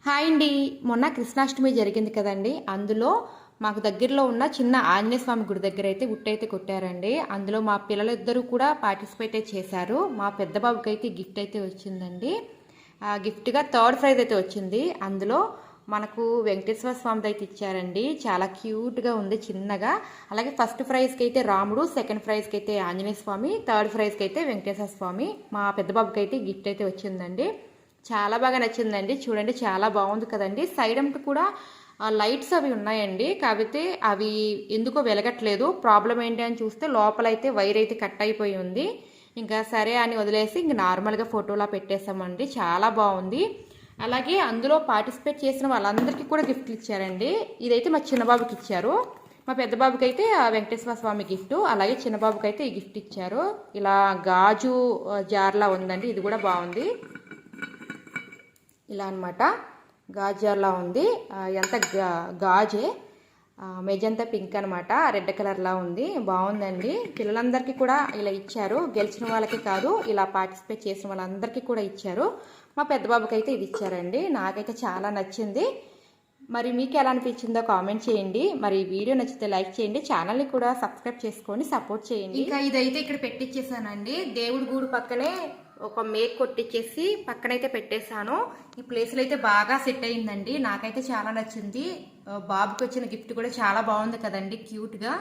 Hi అండి. మొన్న కృష్ణాష్టమి జరిగింది కదండి. అందులో మాకు దగ్గరలో ఉన్న చిన్న ఆంజనేయ స్వామి గుడి దగ్గర అయితే గుట్టయితే కొట్టారండి. అందులో మా పిల్లలిద్దరూ కూడా పార్టిసిపేట్ చేశారు. మా పెద్ద బాబుకి అయితే గిఫ్ట్ అయితే వచ్చిందండి. గిఫ్ట్గా థర్డ్ ప్రైజ్ అయితే వచ్చింది. అందులో మనకు వెంకటేశ్వర స్వామిది అయితే ఇచ్చారండి. చాలా క్యూట్గా ఉంది చిన్నగా. అలాగే ఫస్ట్ ప్రైజ్కి అయితే రాముడు, సెకండ్ ప్రైజ్కి అయితే ఆంజనేయ స్వామి, థర్డ్ ప్రైజ్కి అయితే వెంకటేశ్వర స్వామి. మా పెద్ద బాబుకి అయితే గిఫ్ట్ అయితే వచ్చిందండి. చాలా బాగా నచ్చిందండి. చూడండి చాలా బాగుంది కదండి. సైడ్ అంతా కూడా లైట్స్ అవి ఉన్నాయండి. కాకపోతే అవి ఎందుకో వెలగట్లేదు. ప్రాబ్లం ఏంటి అని చూస్తే లోపలైతే వైర్ అయితే కట్ అయిపోయి ఉంది. ఇంకా సరే అని వదిలేసి ఇంక నార్మల్గా ఫోటోలా పెట్టేసామండి. చాలా బాగుంది. అలాగే అందులో పార్టిసిపేట్ చేసిన వాళ్ళందరికీ కూడా గిఫ్ట్లు ఇచ్చారండి. ఇదైతే మా చిన్నబాబుకి ఇచ్చారు. మా పెద్ద బాబుకి అయితే వెంకటేశ్వర స్వామి గిఫ్ట్, అలాగే చిన్నబాబుకి అయితే ఈ గిఫ్ట్ ఇచ్చారు. ఇలా గాజు జార్లా ఉందండి. ఇది కూడా బాగుంది. ఇలా అనమాట గాజర్లా ఉంది. ఎంత గాజే మెజంతా పింక్ అనమాట, రెడ్ కలర్లా ఉంది. బాగుందండి. పిల్లలందరికీ కూడా ఇలా ఇచ్చారు. గెలిచిన వాళ్ళకి కాదు, ఇలా పార్టిసిపేట్ చేసిన వాళ్ళందరికీ కూడా ఇచ్చారు. మా పెద్ద బాబుకి అయితే ఇది ఇచ్చారండి. నాకైతే చాలా నచ్చింది. మరి మీకు ఎలా అనిపించిందో కామెంట్ చేయండి. మరి వీడియో నచ్చితే లైక్ చేయండి. ఛానల్ని కూడా సబ్స్క్రైబ్ చేసుకొని సపోర్ట్ చేయండి. ఇంకా ఇదైతే ఇక్కడ పెట్టించేసానండి. దేవుడి గూడు పక్కనే ఒక మేక్ కొట్టించేసి పక్కనైతే పెట్టేశాను. ఈ ప్లేస్లో అయితే బాగా సెట్ అయిందండి. నాకైతే చాలా నచ్చింది. బాబుకి వచ్చిన గిఫ్ట్ కూడా చాలా బాగుంది కదండి, క్యూట్గా.